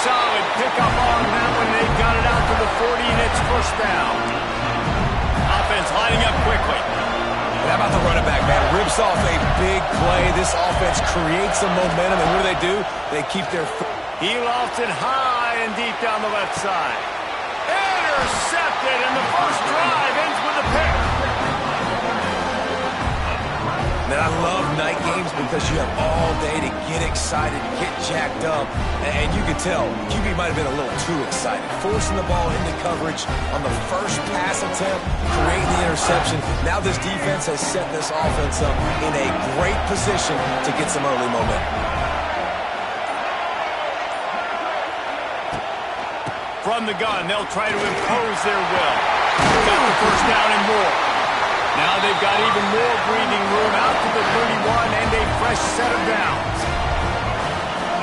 solid pickup on that one. They got it out to the 40, and it's first down. Offense lining up quickly. How about the running back, man? Rips off a big play. This offense creates some momentum, and what do? They keep their... He lofts it high and deep down the left side. Intercepted, and the first drive ends with a pick. Man, I love night games because you have all day to get excited, get jacked up, and you can tell QB might have been a little too excited. Forcing the ball into coverage on the first pass attempt, creating the interception. Now this defense has set this offense up in a great position to get some early momentum. From the gun, they'll try to impose their will. Got the first down and more. Now they've got even more breathing room out to the 31 and a fresh set of downs.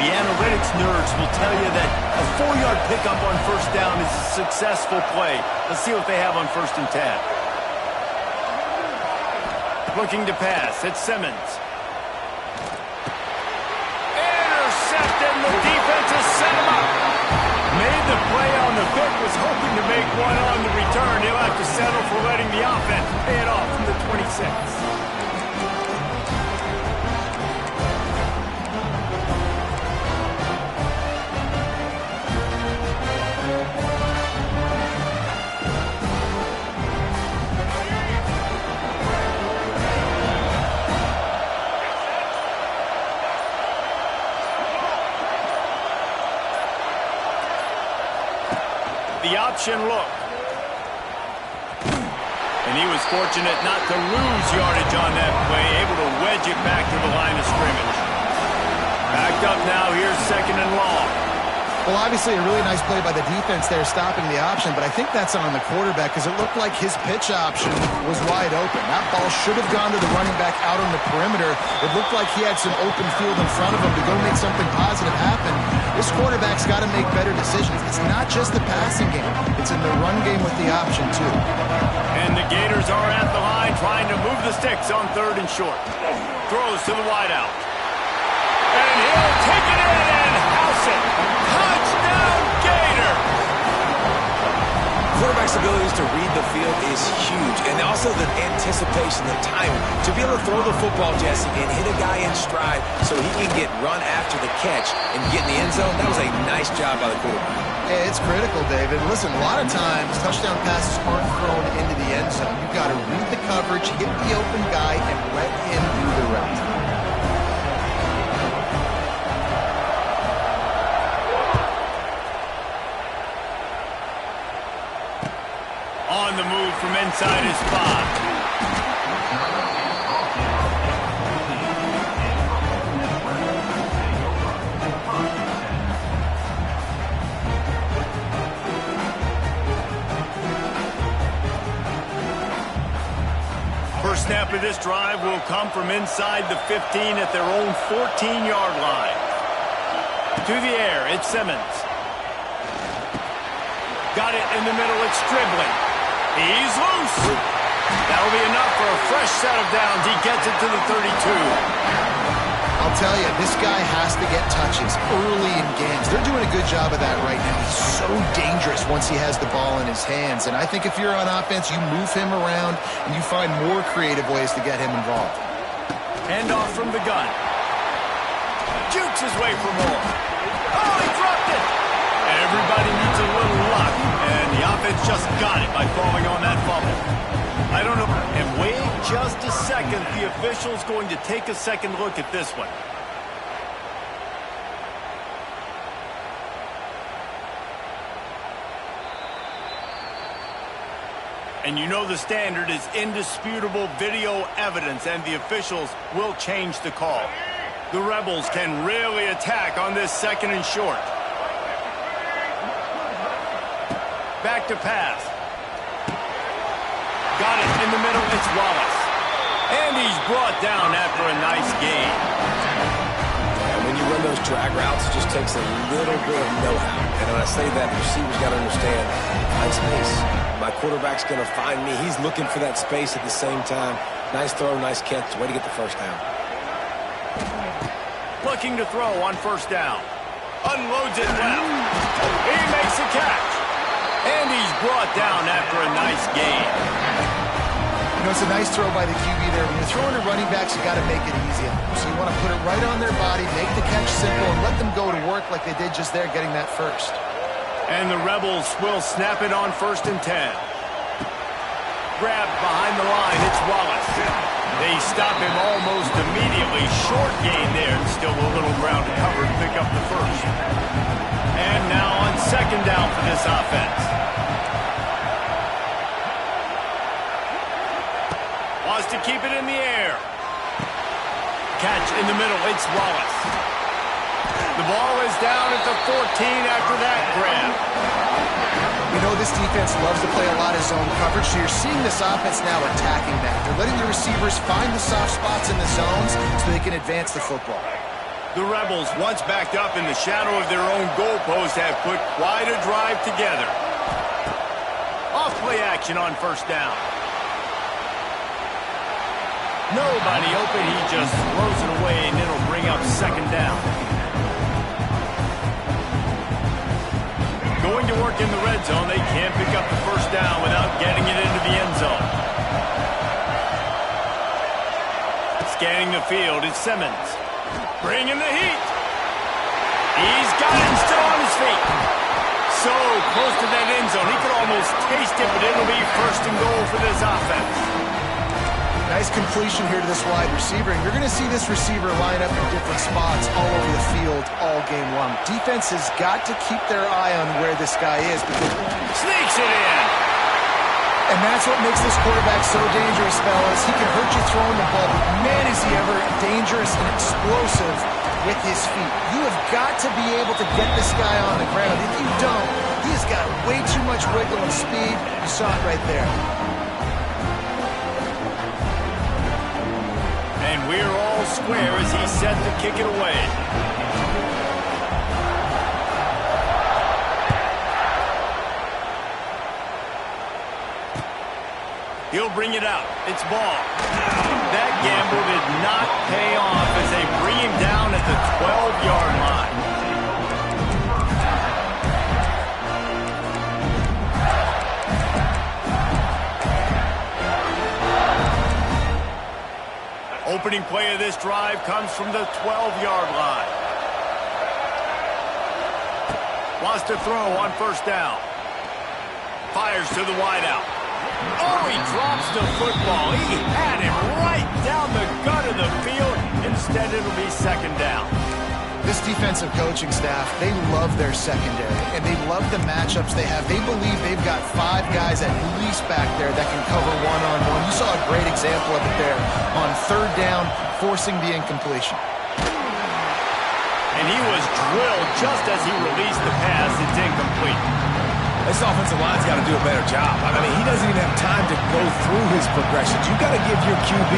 The analytics nerds will tell you that a 4-yard pickup on first down is a successful play. Let's see what they have on 1st and 10. Looking to pass. It's Simmons. Intercepted. The defense has set him up. Made the play on the pick, was hoping to make one on the return. He'll have to settle for letting the offense pay it off from the 26. The option look. And he was fortunate not to lose yardage on that play, able to wedge it back to the line of scrimmage. Backed up now, here's 2nd and long. Well, obviously a really nice play by the defense there stopping the option, but I think that's on the quarterback because it looked like his pitch option was wide open. That ball should have gone to the running back out on the perimeter. It looked like he had some open field in front of him to go make something positive happen. This quarterback's got to make better decisions. It's not just the passing game. It's in the run game with the option, too. And the Gators are at the line trying to move the sticks on 3rd and short. Throws to the wideout. And he'll take it in and house it. Touchdown, Gator! Quarterback's abilities to read the field is huge, and also the anticipation, the timing. To be able to throw the football, Jesse, and hit a guy in stride so he can get run after the catch and get in the end zone, that was a nice job by the quarterback. Yeah, it's critical, David. Listen, a lot of times touchdown passes aren't thrown into the end zone. You've got to read the coverage, hit the open guy, and let him do the rest. On the move from inside his spot. First snap of this drive will come from inside the 15 at their own 14-yard line. To the air, it's Simmons. Got it in the middle, it's dribbling. He's loose. That'll be enough for a fresh set of downs. He gets it to the 32. I'll tell you, this guy has to get touches early in games. They're doing a good job of that right now. He's so dangerous once he has the ball in his hands. And I think if you're on offense, you move him around and you find more creative ways to get him involved. Handoff from the gun. Jukes his way for more. Oh, he dropped it. Everybody needs a little luck, and the offense just got it by falling on that fumble. I don't know. And wait just a second. The official's going to take a second look at this one. And you know the standard is indisputable video evidence, and the officials will change the call. The Rebels can really attack on this 2nd and short. Back to pass. Got it in the middle, it's Wallace. And he's brought down after a nice gain. And when you run those drag routes, it just takes a little bit of know-how. And when I say that, the receiver's got to understand, find space. My quarterback's going to find me. He's looking for that space at the same time. Nice throw, nice catch. Way to get the first down. Looking to throw on 1st down. Unloads it left. He makes the catch. And he's brought down after a nice gain. You know, it's a nice throw by the QB there. When you're throwing to running backs, you got to make it easy on them. So you want to put it right on their body, make the catch simple, and let them go to work like they did just there, getting that first. And the Rebels will snap it on 1st and 10. Grabbed behind the line, it's Wallace. They stop him almost immediately. Short gain there. Still a little ground to cover to pick up the first. And now on 2nd down for this offense. Wants to keep it in the air. Catch in the middle, it's Wallace. The ball is down at the 14 after that grab. You know, this defense loves to play a lot of zone coverage, so you're seeing this offense now attacking that. They're letting the receivers find the soft spots in the zones so they can advance the football. The Rebels, once backed up in the shadow of their own goalpost, have put quite a drive together. Off play action on 1st down. Nobody open, he just throws it away, and it'll bring up 2nd down. Going to work in the red zone, they can't pick up the 1st down without getting it into the end zone. Scanning the field, it's Simmons. Bringing the heat. He's got him still on his feet. So close to that end zone, he could almost taste it, but it'll be 1st and goal for this offense. Nice completion here to this wide receiver, and you're going to see this receiver line up in different spots all over the field all game long. Defense has got to keep their eye on where this guy is. Sneaks it in. And that's what makes this quarterback so dangerous, fellas. He can hurt you throwing the ball, but man, is he ever dangerous and explosive with his feet. You have got to be able to get this guy on the ground. If you don't, he's got way too much wiggle and speed. You saw it right there. And we're all square as he's set to kick it away. He'll bring it out. It's ball. That gamble did not pay off as they bring him down at the 12-yard line. Opening play of this drive comes from the 12-yard line. Wants to throw on 1st down. Fires to the wideout. Oh, he drops the football. He had him right down the gut of the field. Instead, it'll be 2nd down. This defensive coaching staff, they love their secondary, and they love the matchups they have. They believe they've got 5 guys at least back there that can cover one-on-one. You saw a great example of it there on 3rd down, forcing the incompletion. And he was drilled just as he released the pass. It's incomplete. This offensive line's got to do a better job. I mean, he doesn't even have time to go through his progressions. You got to give your QB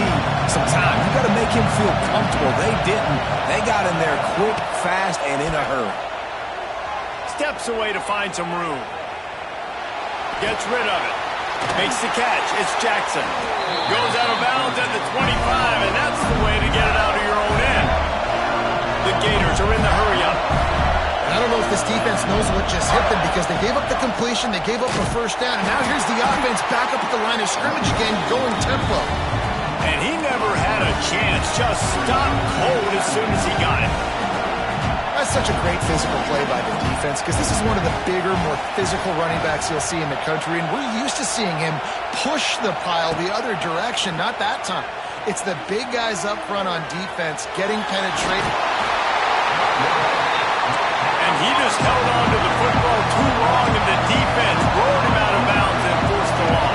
some time. You got to make him feel comfortable. They didn't. They got in there quick, fast, and in a hurry. Steps away to find some room. Gets rid of it. Makes the catch. It's Jackson. Goes out of bounds at the 25, and that's the way to get it out of your own end. The Gators are in the hurry-up. I don't know if this defense knows what just hit them because they gave up the completion, they gave up a 1st down, and now here's the offense back up at the line of scrimmage again, going tempo. And he never had a chance, just stopped cold as soon as he got it. That's such a great physical play by the defense because this is one of the bigger, more physical running backs you'll see in the country, and we're used to seeing him push the pile the other direction, not that time. It's the big guys up front on defense getting penetrated. He just held on to the football too long, and the defense rolled him out of bounds and forced the loss.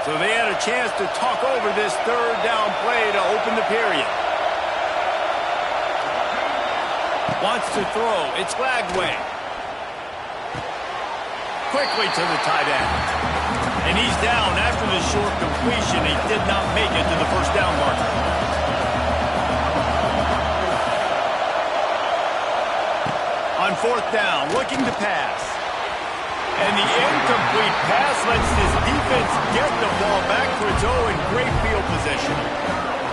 So they had a chance to talk over this 3rd down play to open the period. Wants to throw. It's Lagway. Quickly to the tight end. And he's down after the short completion, he did not make it to the first down marker. On fourth down, looking to pass. And the incomplete pass lets this defense get the ball back for its own great field position.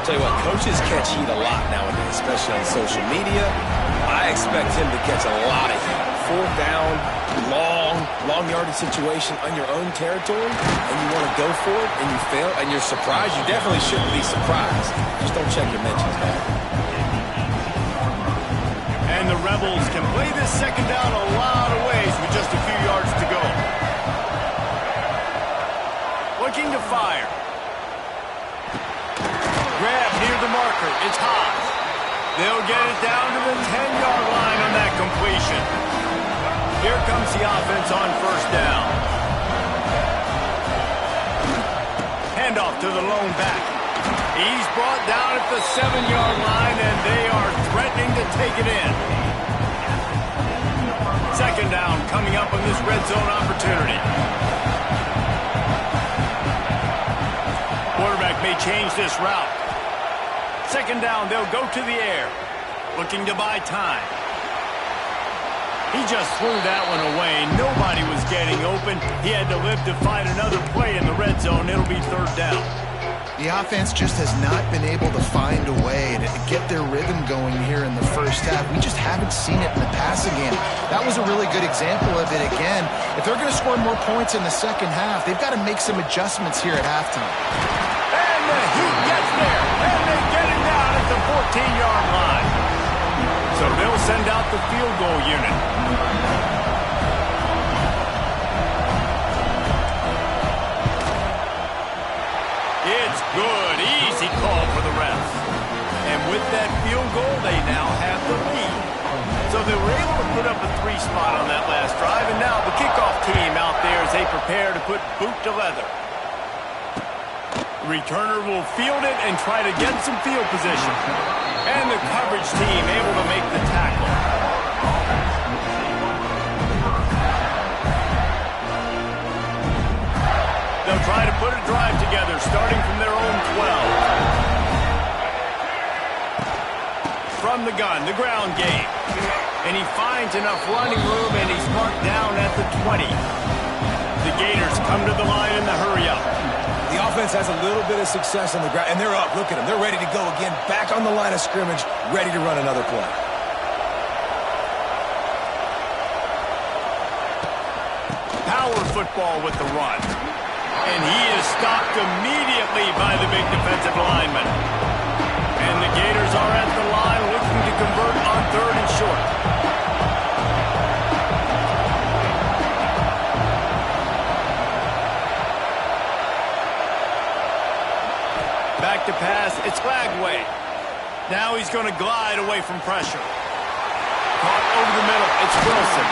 Tell you what, coaches catch heat a lot nowadays, especially on social media. I expect him to catch a lot of heat. Fourth down, long yardage situation on your own territory, and you want to go for it, and you fail, and you're surprised. You definitely shouldn't be surprised. Just don't check your mentions, man. And the Rebels can play this second down a lot of ways with just a few yards to go. Looking to fire. Grab near the marker. It's hot. They'll get it down to the 10-yard line on that completion. Here comes the offense on first down. Handoff to the lone back. He's brought down at the 7-yard line, and they are threatening to take it in. Second down coming up on this red zone opportunity. Quarterback may change this route. Second down, they'll go to the air, looking to buy time. He just threw that one away. Nobody was getting open. He had to live to fight another play in the red zone. It'll be third down. The offense just has not been able to find a way to get their rhythm going here in the first half. We just haven't seen it in the passing game. That was a really good example of it again. If they're going to score more points in the second half, they've got to make some adjustments here at halftime. And the Heat gets there, and they get it down at the 14-yard line. So they'll send out the field goal unit. It's good. Easy call for the refs. And with that field goal, they now have the lead. So they were able to put up a 3 spot on that last drive, and now the kickoff team out there as they prepare to put boot to leather. The returner will field it and try to get some field position. And the coverage team able to make the tackle. They'll try to put a drive together, starting from their own 12. From the gun, the ground game. And he finds enough running room, and he's marked down at the 20. The Gators come to the line in the hurry-up. The offense has a little bit of success on the ground, and they're up. Look at them. They're ready to go again, back on the line of scrimmage, ready to run another play. Power football with the run. And he is stopped immediately by the big defensive lineman. And the Gators are at the line looking to convert on third and short. Back to pass, it's Lagway. Now he's going to glide away from pressure. Caught over the middle, it's Wilson.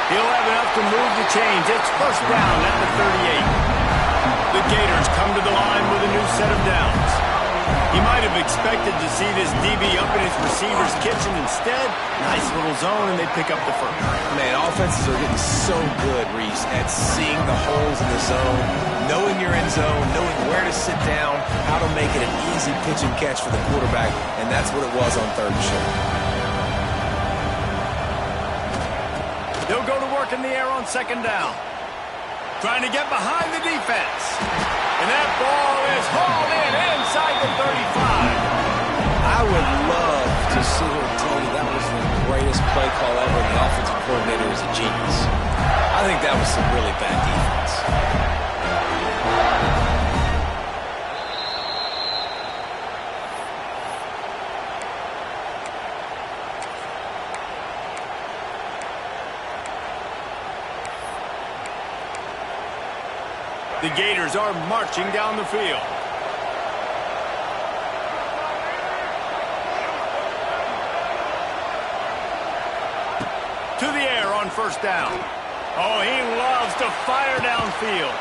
He'll have enough to move the chains. It's first down at the 38. The Gators come to the line with a new set of downs. He might have expected to see this DB up in his receiver's kitchen. Instead, nice little zone, and they pick up the first. Man, offenses are getting so good, Reese, at seeing the holes in the zone, knowing your end zone, knowing where to sit down, how to make it an easy pitch and catch for the quarterback, and that's what it was on third and short. They'll go to work in the air on second down. Trying to get behind the defense. And that ball is hauled in inside the 35. I would love to sit here and tell you that was the greatest play call ever, and the offensive coordinator is a genius. I think that was some really bad defense. The Gators are marching down the field. To the air on first down. Oh, he loves to fire downfield.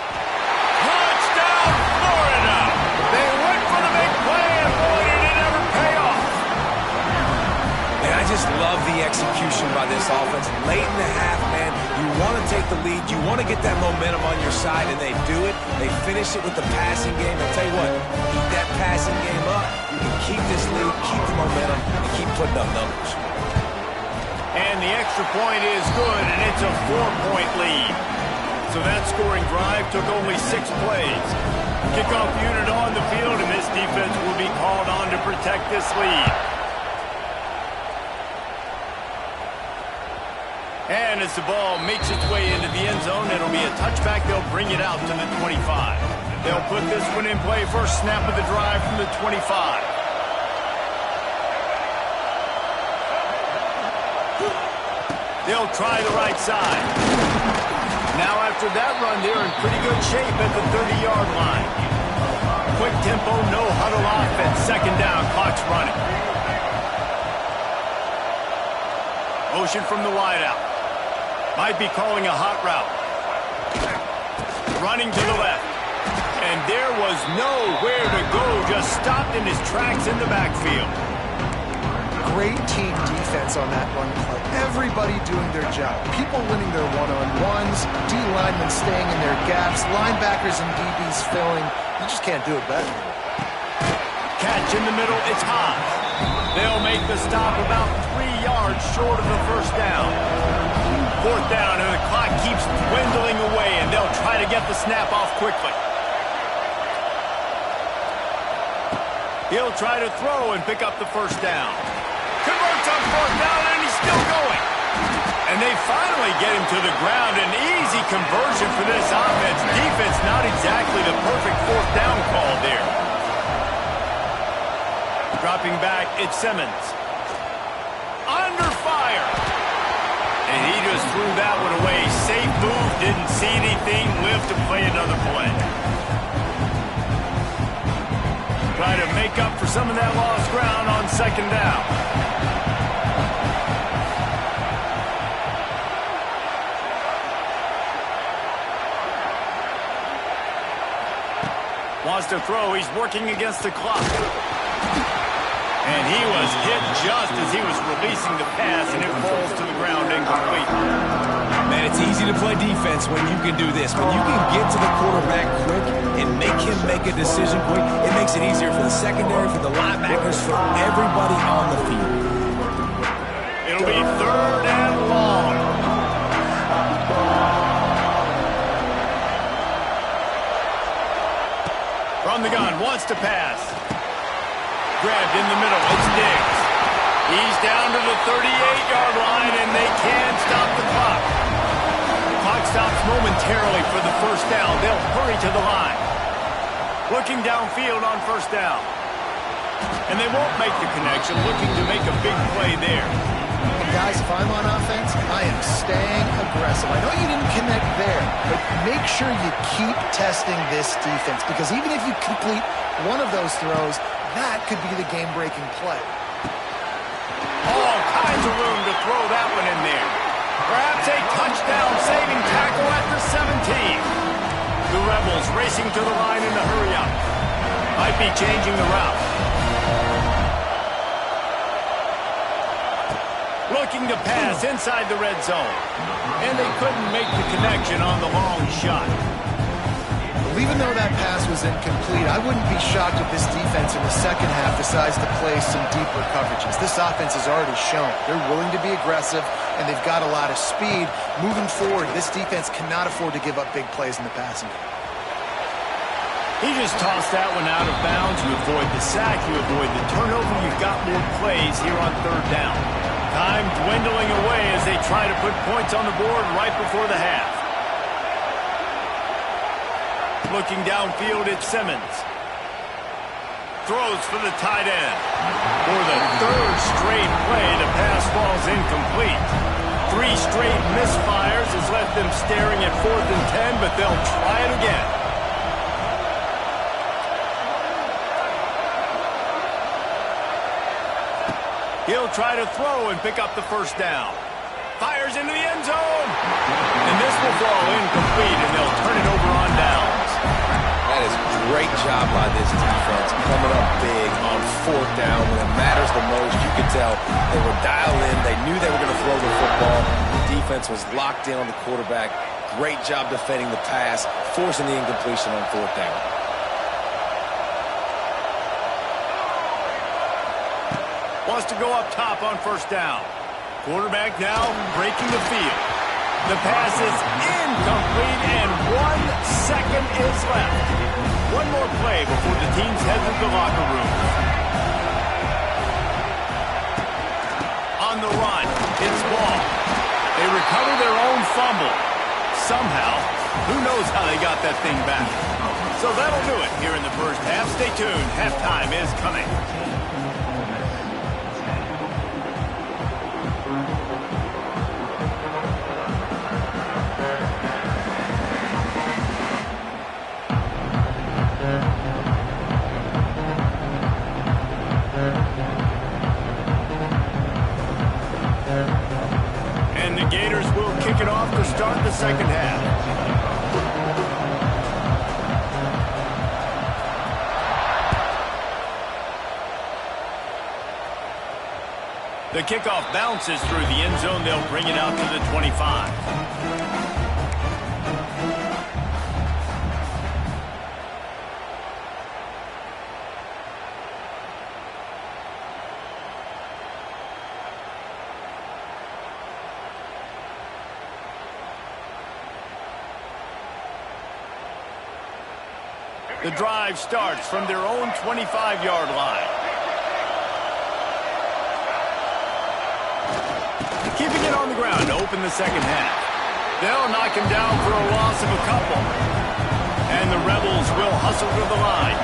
Touchdown, Florida! They went for the big play, and boy, did it ever pay off. And I just love the execution by this offense. Late in the half, man, you want to take the lead. You want to get that momentum on your side, and they do it. They finish it with the passing game. I'll tell you what, keep that passing game up. You can keep this lead, keep the momentum, and keep putting up numbers. And the extra point is good, and it's a 4-point lead. So that scoring drive took only 6 plays. Kickoff unit on the field, and this defense will be called on to protect this lead. And as the ball makes its way into the end zone, it'll be a touchback. They'll bring it out to the 25. They'll put this one in play. First snap of the drive from the 25. They'll try the right side. Now after that run, they're in pretty good shape at the 30-yard line. Quick tempo, no huddle offense. Second down, clock's running. Motion from the wideout. Might be calling a hot route. Running to the left. And there was nowhere to go. Just stopped in his tracks in the backfield. Great team defense on that run play. Everybody doing their job. People winning their one-on-ones, D-linemen staying in their gaps, linebackers and DBs filling. You just can't do it better. Catch in the middle, it's high. They'll make the stop about 3 yards short of the first down. Fourth down, and the clock keeps dwindling away, and they'll try to get the snap off quickly. He'll try to throw and pick up the first down. Converts on fourth down, and he's still going. And they finally get him to the ground. An easy conversion for this offense. Defense not exactly the perfect fourth down call there. Dropping back, it's Simmons. Under fire. And he just threw that one away. Safe move, didn't see anything. Live to play another play. Try to make up for some of that lost ground on second down. Wants to throw. He's working against the clock. And he was hit just as he was releasing the pass, and it falls to the ground incomplete. Man, it's easy to play defense when you can do this. When you can get to the quarterback quick and make him make a decision quick, it makes it easier for the secondary, for the linebackers, for everybody on the field. It'll be third and long. From the gun, wants to pass. Grabbed in the middle, it's Diggs. He's down to the 38-yard line, and they can't stop the clock. The clock stops momentarily for the first down. They'll hurry to the line. Looking downfield on first down. And they won't make the connection, looking to make a big play there. Guys, if I'm on offense, I am staying aggressive. I know you didn't connect there, but make sure you keep testing this defense, because even if you complete one of those throws, that could be the game-breaking play. All kinds of room to throw that one in there. Perhaps a touchdown-saving tackle at the 17. The Rebels racing to the line in the hurry-up. Might be changing the route. Looking to pass inside the red zone. And they couldn't make the connection on the long shot. Well, even though that pass was incomplete, I wouldn't be shocked if this defense in the second half decides to play some deeper coverages. This offense has already shown they're willing to be aggressive, and they've got a lot of speed. Moving forward, this defense cannot afford to give up big plays in the passing game. He just tossed that one out of bounds. You avoid the sack, you avoid the turnover. You've got more plays here on third down. Time dwindling away as they try to put points on the board right before the half. Looking downfield, it's Simmons. Throws for the tight end. For the third straight play, the pass falls incomplete. 3 straight misfires has left them staring at 4th and 10, but they'll try it again. He'll try to throw and pick up the first down. Fires into the end zone. And this will fall incomplete, and they'll turn it over on downs. That is a great job by this defense, coming up big on fourth down, when it matters the most, you could tell they were dialed in. They knew they were going to throw the football. The defense was locked in on the quarterback. Great job defending the pass, forcing the incompletion on fourth down. Wants to go up top on first down. Quarterback now breaking the field. The pass is incomplete, and 1 second is left. One more play before the teams head to the locker room. On the run, it's ball. They recover their own fumble. Somehow, who knows how they got that thing back. So that'll do it here in the first half. Stay tuned. Halftime is coming. And the Gators will kick it off to start the second half. The kickoff bounces through the end zone. They'll bring it out to the 25. The drive starts from their own 25-yard line. Keeping it on the ground to open the second half. They'll knock him down for a loss of a couple. And the Rebels will hustle to the line.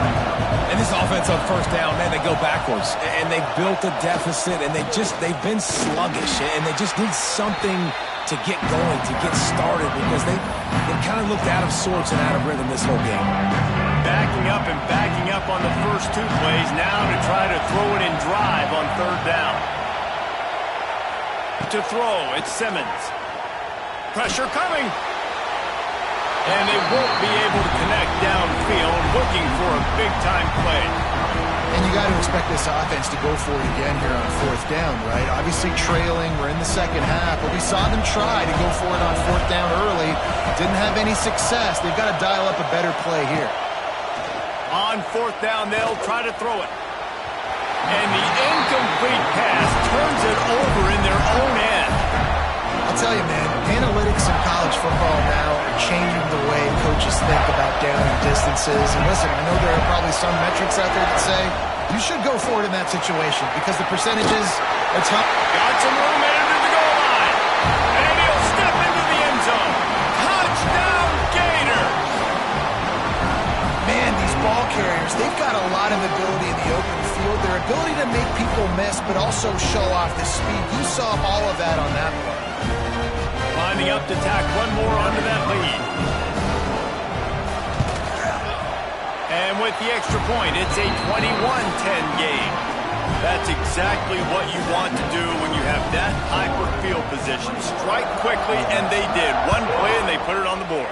And this offense on first down, man, they go backwards. And they've built a deficit, and they've been sluggish. And they just need something to get going, to get started, because they've kind of looked out of sorts and out of rhythm this whole game. Backing up on the first two plays now to try to throw it in drive on third down. To throw, it's Simmons. Pressure coming. And they won't be able to connect downfield, looking for a big-time play. And you got to expect this offense to go for it again here on fourth down, right? Obviously trailing, we're in the second half, but we saw them try to go for it on fourth down early. Didn't have any success. They've got to dial up a better play here. On fourth down, they'll try to throw it. And the incomplete pass turns it over in their own end. I'll tell you, man, analytics in college football now are changing the way coaches think about down and distances. And listen, I know there are probably some metrics out there that say you should go for it in that situation because the percentages are tough. Got some room into the goal line. And he'll step into the end zone. Touchdown, Gators! Man, these ball carriers, they've got a lot of ability in the open field. Their ability to make people miss, but also show off the speed. You saw all of that on that play. Lining up to tack one more onto that lead. And with the extra point, it's a 21-10 game. That's exactly what you want to do when you have that hyper field position. Strike quickly, and they did. One play, and they put it on the board.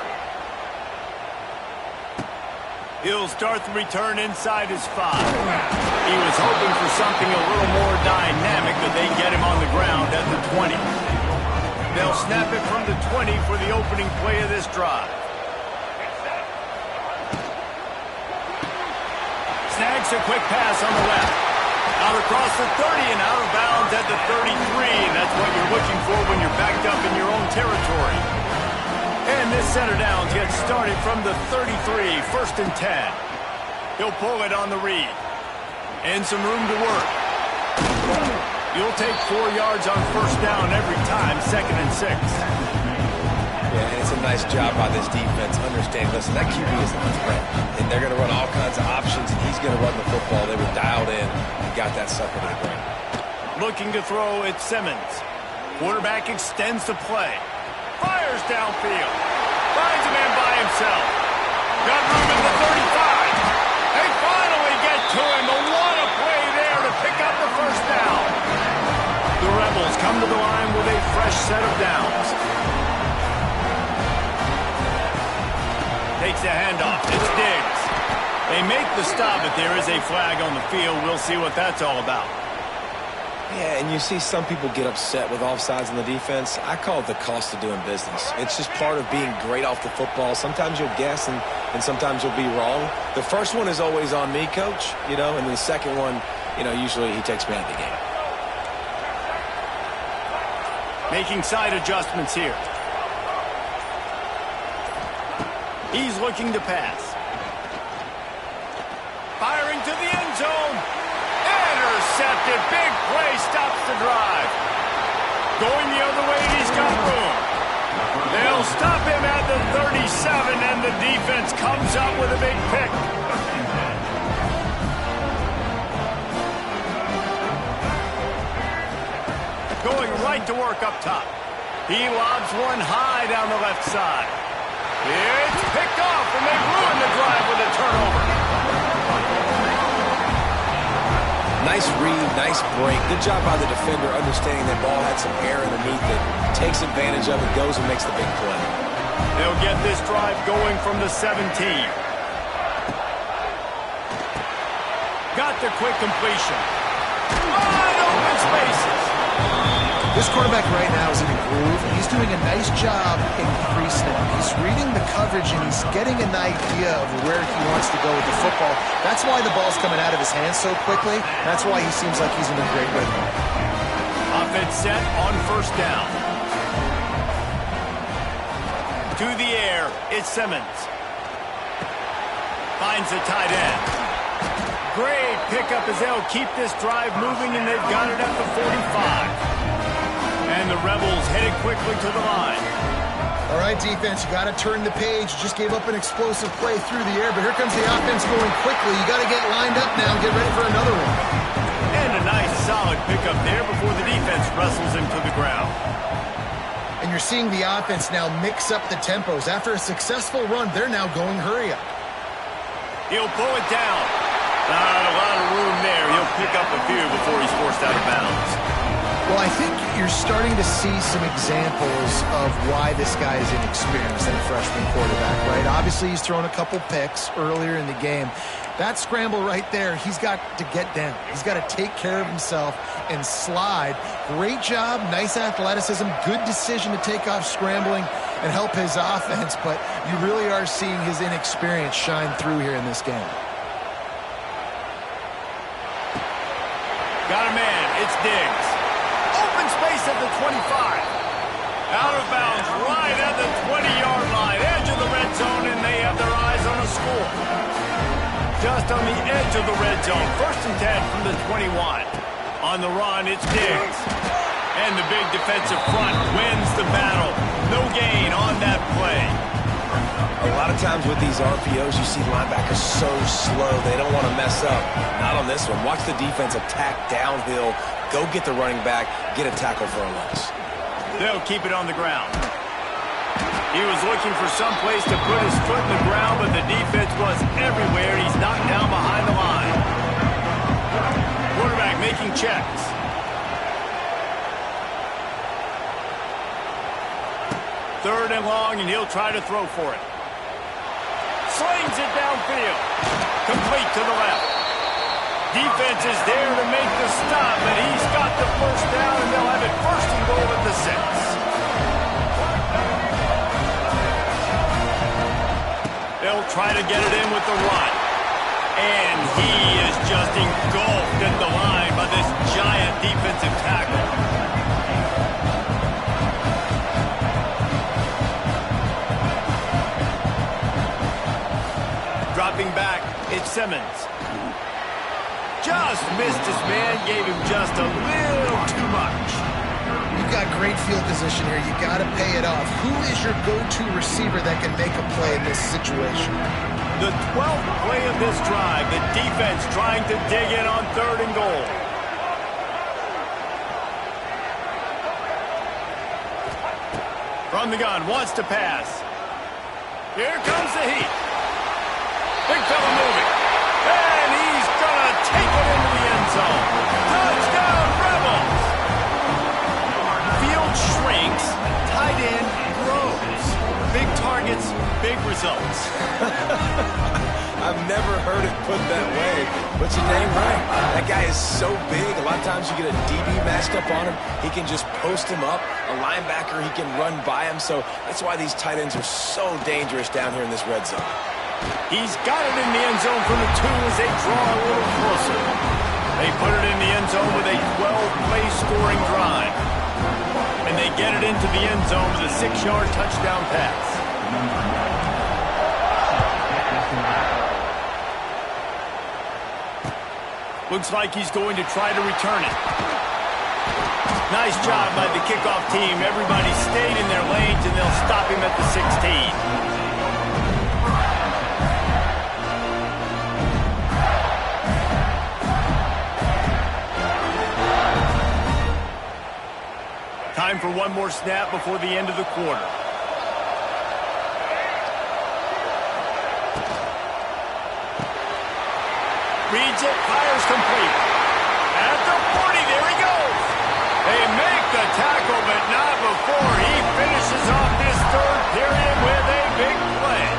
He'll start the return inside his 5. He was hoping for something a little more dynamic, but they get him on the ground at the 20. They'll snap it from the 20 for the opening play of this drive. Snags a quick pass on the left. Out across the 30 and out of bounds at the 33. And that's what you're looking for when you're backed up in your own territory. And this center downs gets started from the 33, 1st and 10. He'll pull it on the read. And some room to work. You'll take 4 yards on first down every time, 2nd and 6. Yeah, and it's a nice job by this defense. Understand, listen, that QB is a threat. And they're going to run all kinds of options, and he's going to run the football. They were dialed in and got that sucker to the ground. Looking to throw, it's Simmons. Quarterback extends the play. Fires downfield. Finds a man by himself. Got room in the 35. They finally get to him. What a play there to pick up the first down. The Rebels come to the line with a fresh set of downs. Takes the handoff. It's Diggs. They make the stop, but there is a flag on the field. We'll see what that's all about. Yeah, and you see some people get upset with offsides in the defense. I call it the cost of doing business. It's just part of being great off the football. Sometimes you'll guess and sometimes you'll be wrong. The first one is always on me, Coach, and then the second one, usually he takes me out of the game. Making side adjustments here. He's looking to pass. Firing to the end zone. Intercepted. Big play stops the drive. Going the other way, and he's got room. They'll stop him at the 37, and the defense comes up with a big pick. Going right to work up top. He lobs one high down the left side. It's picked off, and they ruin the drive with a turnover. Nice read, nice break. Good job by the defender understanding that ball had some air underneath it. Takes advantage of it, goes and makes the big play. They'll get this drive going from the 17. Got the quick completion. Wide open spaces. This quarterback right now is in a groove. He's doing a nice job increasing it. He's reading the coverage, and he's getting an idea of where he wants to go with the football. That's why the ball's coming out of his hands so quickly. That's why he seems like he's in a great rhythm. Offense set on first down. To the air, it's Simmons. Finds the tight end. Great pickup as they'll keep this drive moving, and they've got it at the 45. And the Rebels headed quickly to the line. All right, defense, you got to turn the page. Just gave up an explosive play through the air, but here comes the offense going quickly. You got to get lined up now and get ready for another one. And a nice solid pickup there before the defense wrestles him to the ground. And you're seeing the offense now mix up the tempos. After a successful run, they're now going hurry up. He'll pull it down. Not a lot of room there. He'll pick up a few before he's forced out of bounds. Well, I think you're starting to see some examples of why this guy is inexperienced in a freshman quarterback, right? Obviously, he's thrown a couple picks earlier in the game. That scramble right there, he's got to get down. He's got to take care of himself and slide. Great job, nice athleticism, good decision to take off scrambling and help his offense, but you really are seeing his inexperience shine through here in this game. Got a man, it's Diggs. Open space at the 25. Out of bounds right at the 20-yard line. Edge of the red zone, and they have their eyes on a score. Just on the edge of the red zone. 1st and 10 from the 21. On the run, it's Diggs. And the big defensive front wins the battle. No gain on that play. A lot of times with these RPOs, you see linebackers so slow, they don't want to mess up. Not on this one. Watch the defense attack downhill, go get the running back, get a tackle for a loss. They'll keep it on the ground. He was looking for some place to put his foot in the ground, but the defense was everywhere. He's knocked down behind the line. Quarterback making checks. Third and long, and he'll try to throw for it. Slings it downfield. Complete to the left. Defense is there to make the stop, and he's got the first down, and they'll have it 1st and goal at the 6. They'll try to get it in with the run. And he is just engulfed at the line by this giant defensive tackle. Dropping back, it's Simmons. Just missed his man, gave him just a little too much. You've got great field position here. You got to pay it off. Who is your go-to receiver that can make a play in this situation? The 12th play of this drive, the defense trying to dig in on 3rd and goal. From the gun, wants to pass. Here comes the heat. Big fella moving. And he's going to take it into the end zone. Touchdown, Rebels! Field shrinks, tight end grows. Big targets, big results. I I've never heard it put that way. What's your name, right? That guy is so big. A lot of times you get a DB matched up on him. He can just post him up. A linebacker, he can run by him. So that's why these tight ends are so dangerous down here in this red zone. He's got it in the end zone from the 2 as they draw a little closer. They put it in the end zone with a 12-play scoring drive. And they get it into the end zone with a 6-yard touchdown pass. Looks like he's going to try to return it. Nice job by the kickoff team. Everybody stayed in their lanes, and they'll stop him at the 16. Time for one more snap before the end of the quarter. Reads it, fires complete. At the 40, there he goes. They make the tackle, but not before he finishes off this third period with a big play.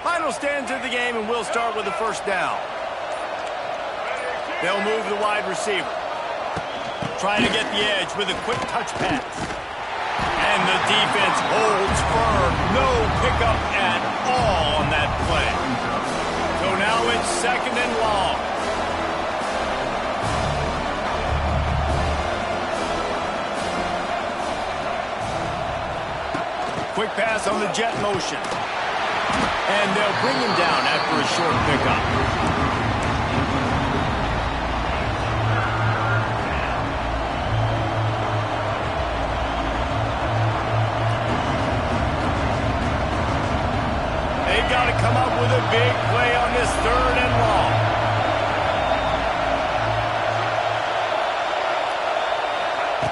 Final stands of the game, and we'll start with the first down. They'll move the wide receiver. Try to get the edge with a quick touch pass. And the defense holds firm. No pickup at all on that play. So now it's 2nd and long. Quick pass on the jet motion. And they'll bring him down after a short pickup. They've got to come up with a big play on this 3rd and long.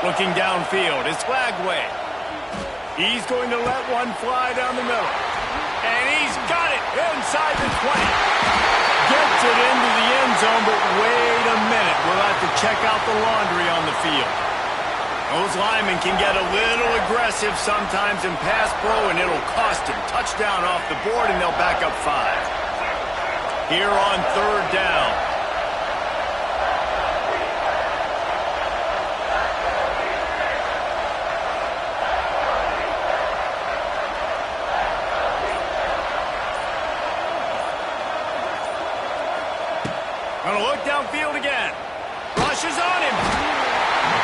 Looking downfield, it's Flagway. He's going to let one fly down the middle. And he's got it inside the 20. Gets it into the end zone, but wait a minute. We'll have to check out the laundry on the field. Those linemen can get a little aggressive sometimes in pass pro, and it'll cost him. Touchdown off the board, and they'll back up 5. Here on 3rd down. Gonna look downfield again. Rushes on him.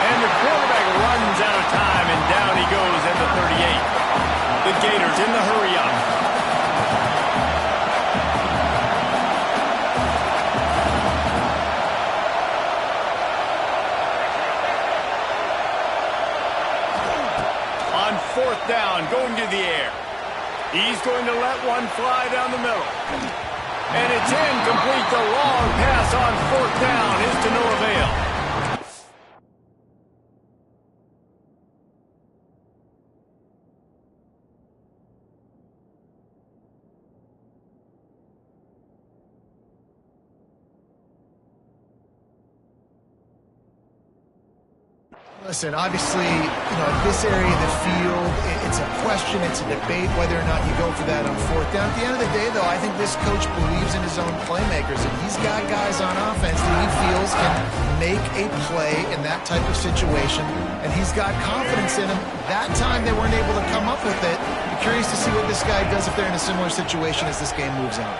And the quarterback runs out of time, and down he goes at the 38. The Gators in the hurry up. On 4th down, going to the air. He's going to let one fly down the middle. And it's incomplete. The long pass on 4th down is to no avail. Listen, obviously, this area of the field, it's a question, it's a debate whether or not you go for that on 4th down. At the end of the day, though, I think this coach believes in his own playmakers, and he's got guys on offense that he feels can make a play in that type of situation, and he's got confidence in him. That time they weren't able to come up with it. I'm curious to see what this guy does if they're in a similar situation as this game moves on.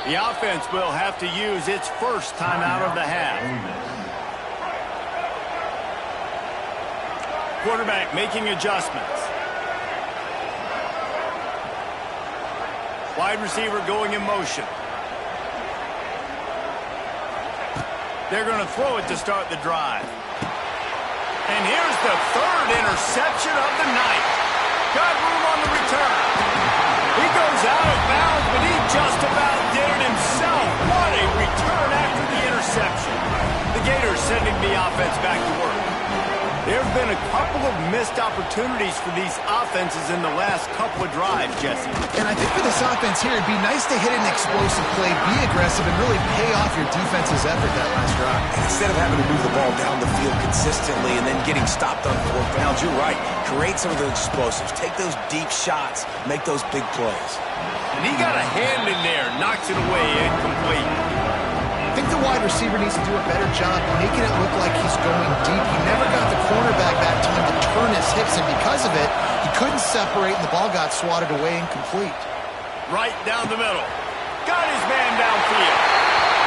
The offense will have to use its first time out of the half. Quarterback making adjustments. Wide receiver going in motion. They're going to throw it to start the drive. And here's the 3rd interception of the night. Got room on the return. He goes out of bounds, but he just about did it himself. What a been a couple of missed opportunities for these offenses in the last couple of drives, Jesse. And I think for this offense here, it'd be nice to hit an explosive play, be aggressive, and really pay off your defense's effort that last drive. And instead of having to move the ball down the field consistently and then getting stopped on fourth downs, you're right. Create some of those explosives. Take those deep shots. Make those big plays. And he got a hand in there, knocks it away, incomplete. I think the wide receiver needs to do a better job making it look like he's going deep. He never got the cornerback that time to turn his hips, and because of it, he couldn't separate, and the ball got swatted away incomplete. Right down the middle. Got his man downfield.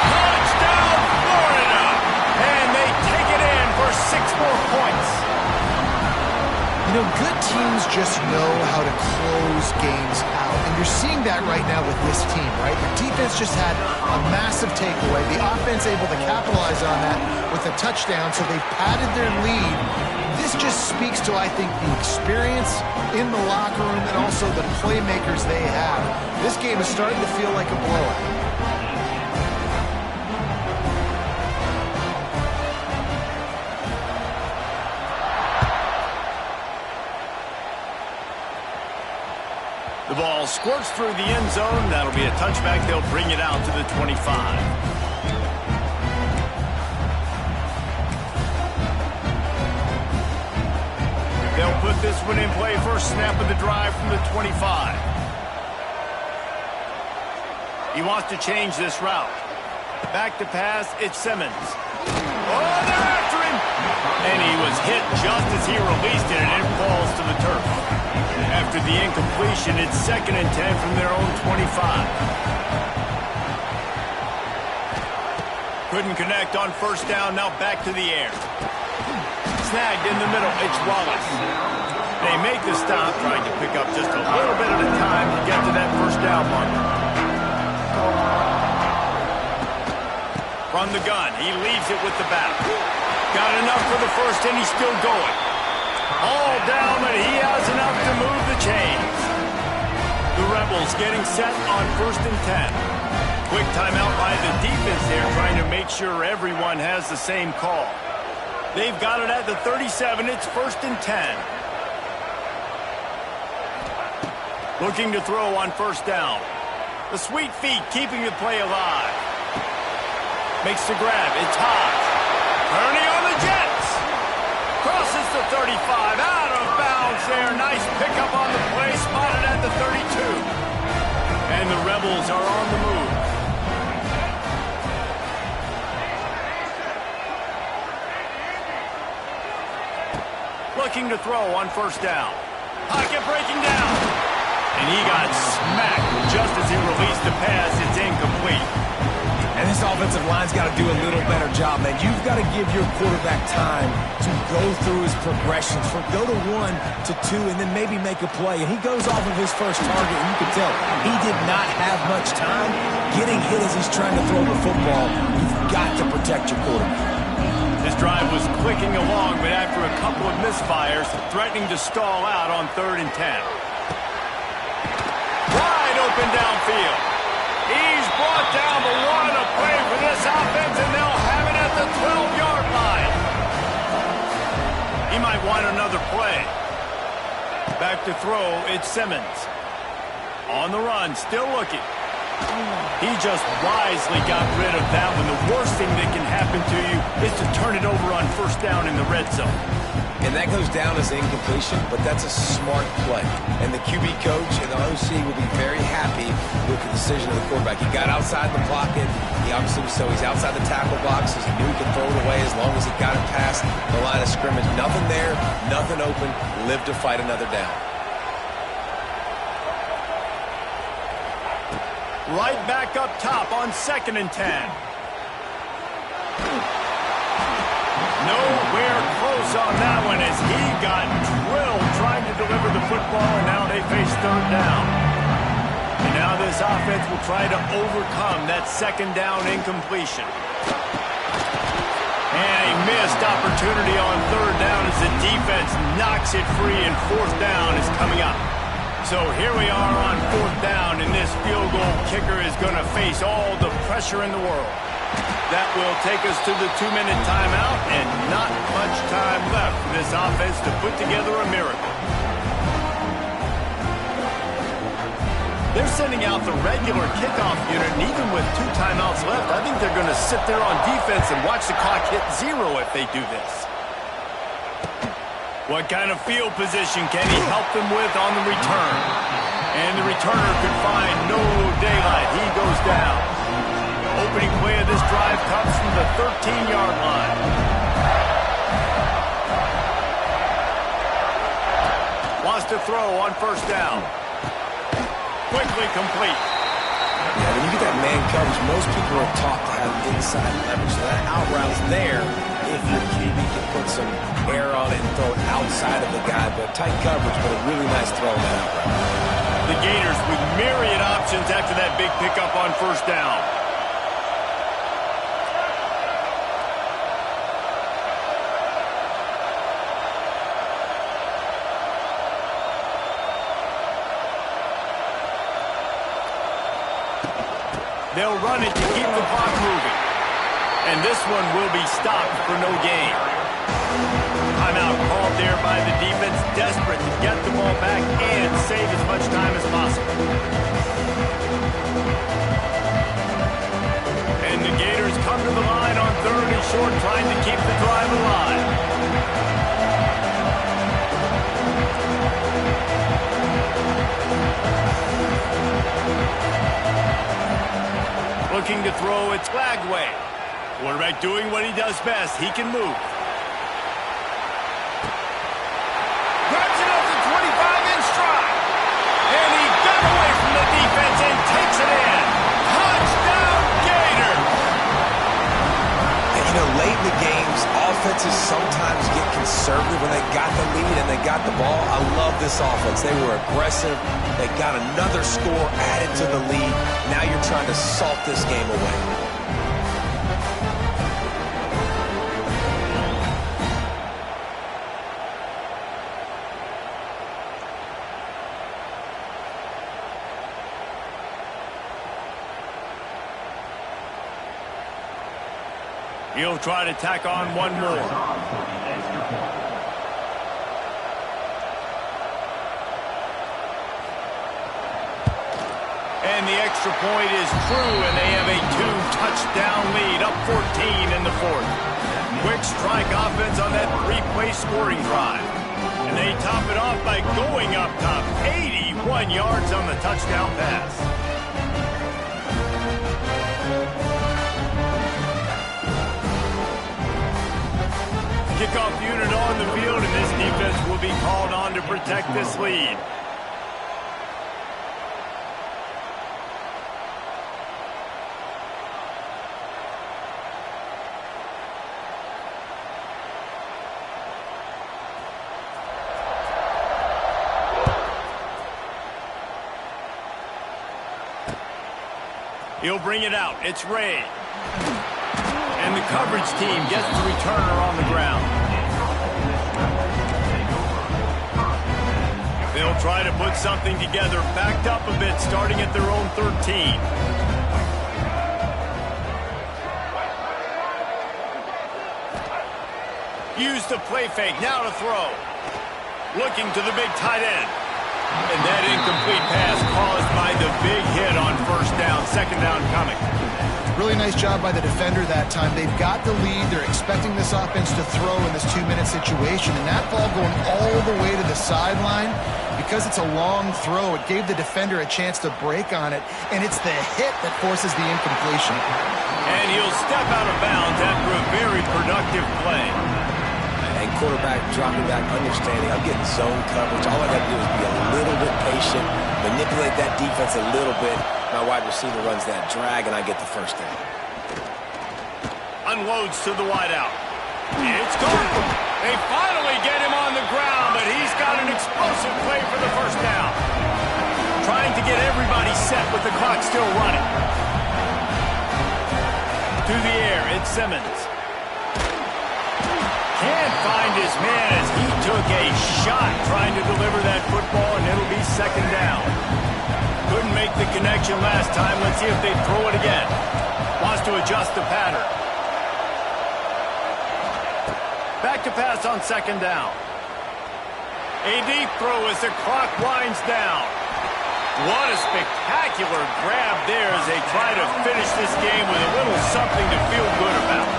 Touchdown, Florida! And they take it in for 6 more points. You know, good teams just know how to close games out, and you're seeing that right now with this team, right? The defense just had a massive takeaway. The offense able to capitalize on that with a touchdown, so they've padded their lead. This just speaks to, I think, the experience in the locker room and also the playmakers they have. This game is starting to feel like a blowout. The ball squirts through the end zone. That'll be a touchback. They'll bring it out to the 25. They'll put this one in play. First snap of the drive from the 25. He wants to change this route. Back to pass, it's Simmons. Oh, they're after him! And he was hit just as he released it, and it falls to the turf. After the incompletion, it's 2nd and 10 from their own 25. Couldn't connect on first down, now back to the air. Snagged in the middle, it's Wallace. They make the stop, trying to pick up just a little bit at a time to get to that first down marker. From the gun, he leaves it with the back. Got enough for the first, and he's still going. All down, but he has enough to move the chains. The Rebels getting set on 1st and 10. Quick timeout by the defense there, trying to make sure everyone has the same call. They've got it at the 37. It's 1st and 10. Looking to throw on first down. The sweet feet keeping the play alive. Makes the grab. It's Haas. Ernie on the Jets. Crosses the 35. Out of bounds there. Nice pickup on the play. Spotted at the 32. And the Rebels are on the move. Looking to throw on first down. Pocket breaking down. And he got smacked just as he released the pass. It's incomplete. And this offensive line's got to do a little better job, man. You've got to give your quarterback time to go through his progressions. Go to 1 to 2 and then maybe make a play. And he goes off of his first target, and you can tell he did not have much time getting hit as he's trying to throw the football. You've got to protect your quarterback. This drive was clicking along, but after a couple of misfires, threatening to stall out on 3rd and 10. Wide open downfield. He's brought down the one, a play for this offense, and they'll have it at the 12-yard line. He might want another play. Back to throw, it's Simmons. On the run, still looking. He just wisely got rid of that one. The worst thing that can happen to you is to turn it over on first down in the red zone. And that goes down as an incompletion, but that's a smart play. And the QB coach and the OC will be very happy with the decision of the quarterback. He got outside the pocket. He obviously was so he's outside the tackle boxes. He knew he could throw it away as long as he got it past the line of scrimmage. Nothing there, nothing open. Live to fight another down. Right back up top on 2nd and 10. Nowhere close on that one as he got drilled trying to deliver the football, and now they face 3rd down. And now this offense will try to overcome that 2nd down incompletion. And a missed opportunity on 3rd down as the defense knocks it free, and 4th down is coming up. So here we are on 4th down, and this field goal kicker is going to face all the pressure in the world. That will take us to the 2-minute timeout, and not much time left for this offense to put together a miracle. They're sending out the regular kickoff unit, and even with 2 timeouts left, I think they're going to sit there on defense and watch the clock hit 0 if they do this. What kind of field position can he help them with on the return? And the returner could find no daylight. He goes down. Opening play of this drive comes from the 13-yard line. Wants to throw on first down. Quickly complete. Yeah, when you get that man coverage, most people are taught to have inside leverage. So that out route's there if your QB can put some air on it and throw it outside of the guy. But tight coverage, but a really nice throw in that out route. The Gators with myriad options after that big pickup on first down. They'll run it to keep the clock moving. And this one will be stopped for no gain. Timeout called there by the defense, desperate to get the ball back and save as much time as possible. And the Gators come to the line on 3rd and short, trying to keep the drive alive. Looking to throw, it's Flagway. Quarterback doing what he does best. He can move. Grabs it up to 25-inch stride. And he got away from the defense and takes it in. Touchdown, Gators! And you know, late in the games, offenses sometimes get conservative when they got the lead and they got the ball. I love this offense. They were aggressive. They got another score added to the lead. Now you're trying to salt this game away. He'll try to tack on one more. And the extra point is true, and they have a 2-touchdown lead, up 14 in the 4th. Quick strike offense on that 3-play scoring drive. And they top it off by going up top, 81 yards on the touchdown pass. Kickoff unit on the field, and this defense will be called on to protect this lead. He'll bring it out. It's Ray. And the coverage team gets the returner on the ground. They'll try to put something together, backed up a bit, starting at their own 13. Use the play fake, now to throw. Looking to the big tight end. And that incomplete pass caused by the big hit on first down, second down coming. Really nice job by the defender that time. They've got the lead. They're expecting this offense to throw in this 2-minute situation. And that ball going all the way to the sideline, because it's a long throw, it gave the defender a chance to break on it. And it's the hit that forces the incompletion. And he'll step out of bounds after a very productive play. And quarterback dropping back, understanding I'm getting zone coverage. All I got to do is be a little bit patient, manipulate that defense a little bit. My wide receiver runs that drag, and I get the first down. Unloads to the wideout. It's gone. They finally get him on the ground, but he's got an explosive play for the first down. Trying to get everybody set with the clock still running. To the air, it's Simmons. Can't find his man as he took a shot trying to deliver that football, and it'll be second down. Couldn't make the connection last time. Let's see if they throw it again. Wants to adjust the pattern. Back to pass on second down. A deep throw as the clock winds down. What a spectacular grab there as they try to finish this game with a little something to feel good about.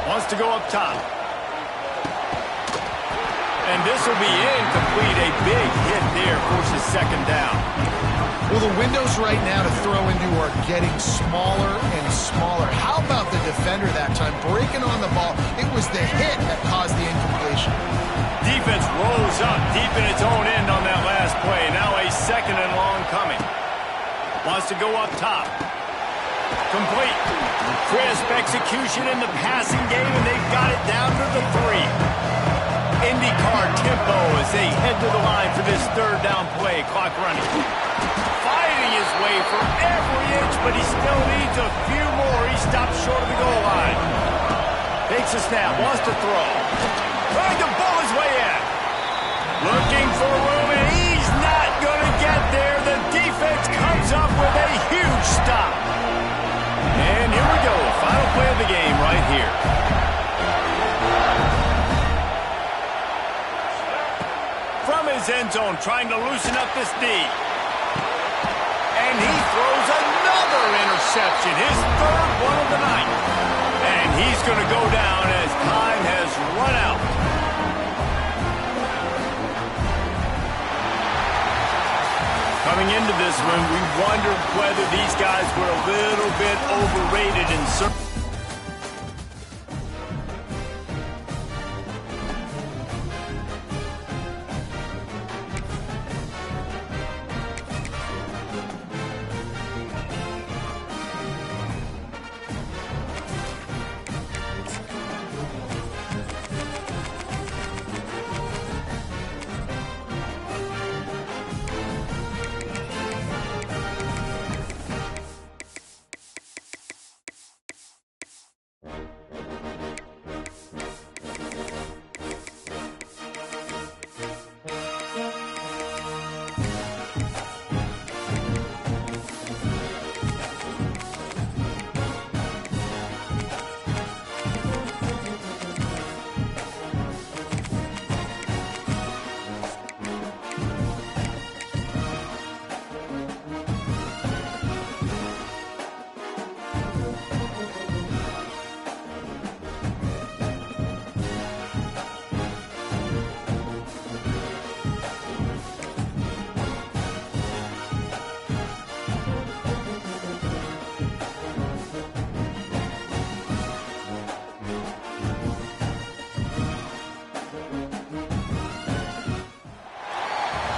Wants to go up top. And this will be incomplete. A big hit there forces second down. Well, the windows right now to throw into are getting smaller and smaller. How about the defender that time breaking on the ball? It was the hit that caused the incompletion. Defense rose up deep in its own end on that last play. Now a second and long coming. Wants to go up top. Complete. Crisp execution in the passing game, and they've got it down to the 3. IndyCar tempo as they head to the line for this third down play. Clock running. Fighting his way for every inch, but he still needs a few more. He stops short of the goal line. Takes a snap, wants to throw. Trying to bull his way in. Looking for room, and he's not going to get there. The defense comes up with a huge stop. And here we go. Final play of the game right here. From his end zone, trying to loosen up this D. And he throws another interception, his third one of the night. And he's going to go down as time has run out. Coming into this one, we wondered whether these guys were a little bit overrated in certain...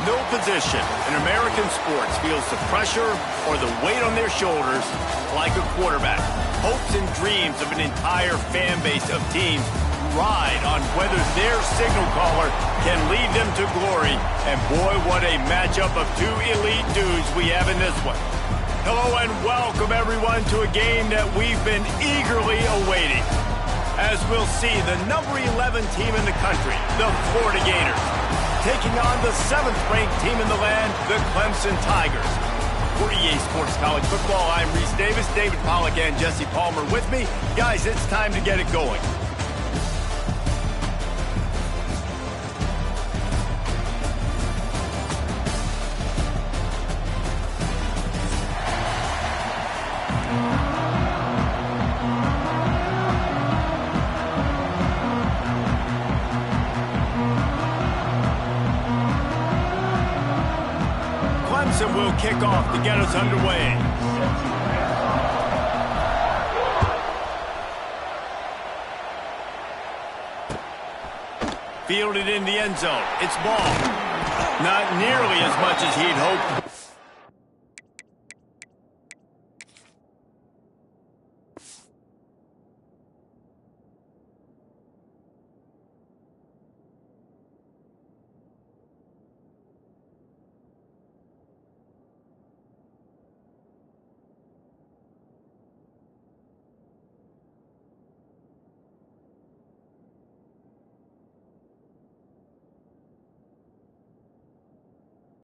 No position in American sports feels the pressure or the weight on their shoulders like a quarterback. Hopes and dreams of an entire fan base of teams ride on whether their signal caller can lead them to glory. And boy, what a matchup of two elite dudes we have in this one. Hello and welcome everyone to a game that we've been eagerly awaiting. As we'll see, the number 11 team in the country, the Florida Gators, taking on the 7th-ranked team in the land, the Clemson Tigers. For EA Sports College Football, I'm Reese Davis, David Pollack, and Jesse Palmer with me. Guys, it's time to get it going. Clemson will kick off to get us underway. Fielded in the end zone. It's ball. Not nearly as much as he'd hoped.